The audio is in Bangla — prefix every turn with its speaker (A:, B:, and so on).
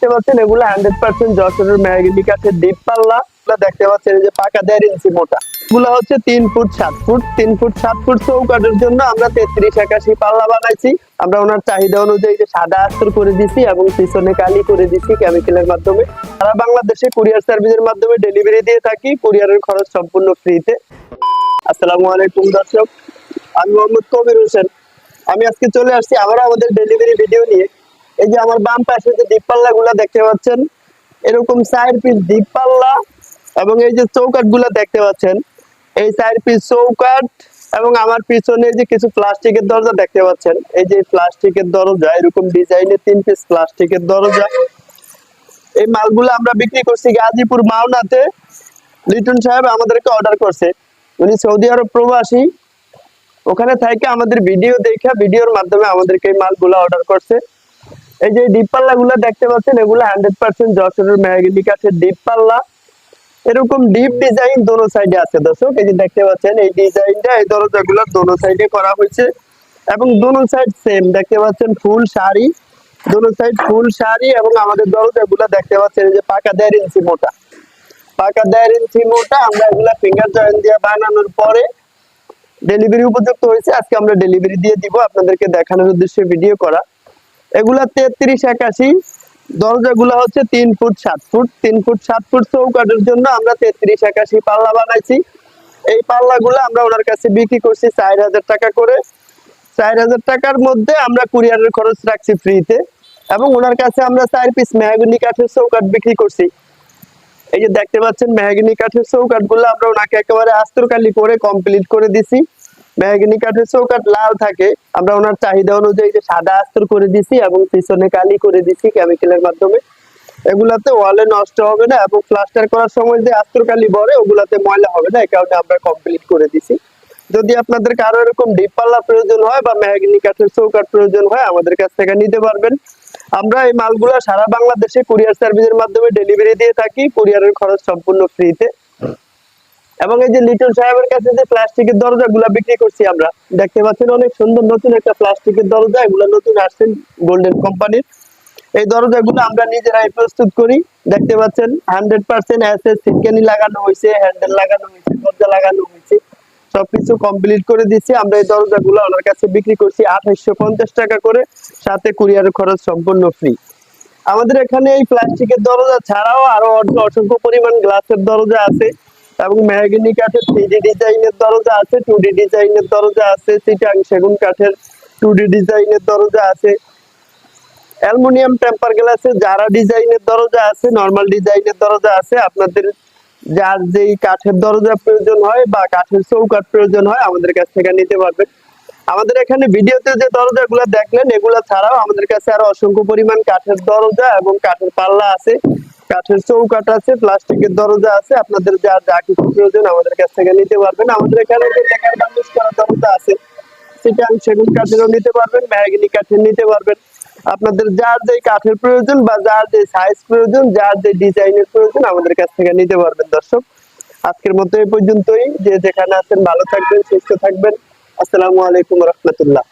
A: দেখতে পাচ্ছেন এগুলো 100% যশোরের মেহগিনি কাঠের ডিপ পাল্লা। দেখতে পাচ্ছেন এই যে পাকা 1.5 ইঞ্চি মোটা, এগুলো হচ্ছে 3 ফুট 7 ফুট 3 ফুট 7 ফুট চৌকাঠের জন্য আমরা 3381 পাল্লা বানাইছি। আমরা ওনার চাহিদা অনুযায়ী যে সাদা আস্তর করে দিছি এবং পিছনে কালি করে দিছি কেমিক্যালের মাধ্যমে। সারা বাংলাদেশে কুরিয়ার সার্ভিসের মাধ্যমে ডেলিভারি দিয়ে থাকি, কুরিয়ারের খরচ সম্পূর্ণ ফ্রিতে। আসসালামু আলাইকুম দর্শক, আমি মোহাম্মদ কবির হোসেন। আমি আজকে চলে আসছি আবারও আমাদের ডেলিভারি ভিডিও নিয়ে। এই যে আমার বাম পাশে যে ডিপ পাল্লা গুলা দেখতে পাচ্ছেন, এরকম 4 পিস ডিপ পাল্লা এবং এই যে চৌকাঠ গুলা দেখতে পাচ্ছেন, এই 4 পিস চৌকাঠ এবং আমার পিছনে যে কিছু প্লাস্টিকের দরজা দেখতে পাচ্ছেন, এই যে প্লাস্টিকের দরজা, এরকম ডিজাইনের 3 পিস প্লাস্টিকের দরজা। এই মালগুলো আমরা বিক্রি করছি গাজীপুর মাওনাতে। লিটন সাহেব আমাদেরকে অর্ডার করছে, উনি সৌদি আরব প্রবাসী, ওখানে থেকে আমাদের ভিডিও দেখে ভিডিওর মাধ্যমে আমাদেরকে এই মালগুলো অর্ডার করছে। এই যে ডিপ পাল্লা গুলো দেখতে পাচ্ছেন, এগুলো 100% যশোরের মেহগিনি কাঠের ডিপ পাল্লা। এরকম ডিপ ডিজাইন দোনো সাইডে আছে দর্শক, এই যে দেখতে পাচ্ছেন এই ডিজাইনটা এই দরজাগুলো দোনো সাইডে করা হয়েছে এবং দোনো সাইড সেম দেখতে পাচ্ছেন ফুল শাড়ি, দোনো সাইড ফুল শাড়ি। এবং আমাদের দরজাগুলো দেখতে পাচ্ছেন এই যে পাকা 1.5 ইঞ্চি মোটা, পাকা 1.5 ইঞ্চি মোটা। আমরা এগুলা ফিঙ্গার জয়েন্ট দিয়ে বানানোর পরে ডেলিভারি উপযুক্ত হয়েছে, আজকে আমরা ডেলিভারি দিয়ে দিব, আপনাদেরকে দেখানোর উদ্দেশ্যে ভিডিও করা। এগুলা 3381, দরজাগুলো হচ্ছে 3 ফুট 7 ফুট 3 ফুট 7 ফুট চৌকাঠের জন্য আমরা 3381 পাল্লা বানাইছি। এই পাল্লাগুলো আমরা ওনার কাছে বিক্রি করছি 4000 টাকা করে। 4000 টাকার মধ্যে আমরা কুরিয়ারের খরচ রাখছি ফ্রিতে এবং ওনার কাছে আমরা 4 পিস মেহগিনি কাঠের চৌকাঠ বিক্রি করছি। এই যে দেখতে পাচ্ছেন মেহগিনি কাঠের চৌকাঠ গুলো আমরা ওনাকে একেবারে আস্তরকালি করে কমপ্লিট করে দিছি। মেহগিনি কাঠের চৌকাঠ লাল থাকে, আমরা ওনার চাহিদা অনুযায়ী যে সাদা আস্তর করে দিছি এবং পিছনে কালি করে দিছি কেমিক্যালের মাধ্যমে। এগুলাতে ওয়ালে নষ্ট হবে না এবং প্লাস্টার করার সময় যে আস্তরকালি ভরে ওগুলাতে ময়লা হবে না, এই কারণে আমরা কমপ্লিট করে দিছি। যদি আপনাদের কারো এরকম ডিপ পাল্লা প্রয়োজন হয় বা মেহগিনি কাঠের চৌকাঠ প্রয়োজন হয় আমাদের কাছ থেকে নিতে পারবেন। আমরা এই মালগুলো সারা বাংলাদেশে কুরিয়ার সার্ভিসের মাধ্যমে ডেলিভারি দিয়ে থাকি, কুরিয়ারের খরচ সম্পূর্ণ ফ্রিতে। এবং এই যে লিটন সাহেবের কাছে যে প্লাস্টিকের দরজাগুলো বিক্রি করছি আমরা, দেখতে পাচ্ছেন অনেক সুন্দর নতুন একটা প্লাস্টিকের দরজা, এগুলো নতুন আসছেন গোল্ডেন কোম্পানির। এই দরজাগুলো আমরা নিজেরাই প্রস্তুত করি। দেখতে পাচ্ছেন 100% এসএস সিটকানি লাগানো হয়েছে, হ্যান্ডেল লাগানো হয়েছে, দরজা লাগানো হয়েছে, সবকিছু কমপ্লিট করে দিচ্ছি। আমরা এই দরজাগুলো ওনার কাছে বিক্রি করছি 2850 টাকা করে, সাথে কুরিয়ারের খরচ সম্পূর্ণ ফ্রি। আমাদের এখানে এই প্লাস্টিকের দরজা ছাড়াও আরো অসংখ্য পরিমাণ গ্লাসের দরজা আছে এবং মেহগিনি কাঠের 3D ডিজাইনের দরজা আছে, 2D ডিজাইনের দরজা আছে, চিটাং সেগুন কাঠের 2D ডিজাইনের দরজা আছে, অ্যালুমিনিয়াম টেম্পার গ্লাসে যারা ডিজাইনের দরজা আছে, নরমাল ডিজাইনের দরজা আছে। আপনাদের যার যেই কাঠের দরজা প্রয়োজন হয় বা কাঠের চৌকাঠ প্রয়োজন হয় আমাদের কাছ থেকে নিতে পারবেন। আমাদের এখানে ভিডিওতে যে দরজাগুলো দেখলেন এগুলা ছাড়াও আমাদের কাছে আরো অসংখ্য পরিমাণ কাঠের দরজা এবং কাঠের পাল্লা আছে, কাঠের চৌকাঠ আছে, প্লাস্টিকের দরজা আছে। আপনাদের যার যা কিছু প্রয়োজন আমাদের কাছ থেকে নিতে পারবেন। আমাদের এখানে যে লেকার বার্নিশ করা দরজা আছে, চিটাং সেগুন কাঠেরও নিতে পারবেন, মেহগিনি কাঠের নিতে পারবেন। আপনাদের যার যে কাঠের প্রয়োজন বা যার যে সাইজ প্রয়োজন, যার যে ডিজাইনের প্রয়োজন আমাদের কাছ থেকে নিতে পারবেন। দর্শক, আজকের মতো এই পর্যন্তই। যে যেখানে আছেন ভালো থাকবেন, সুস্থ থাকবেন। আসসালামু আলাইকুম রহমতুল্লাহ।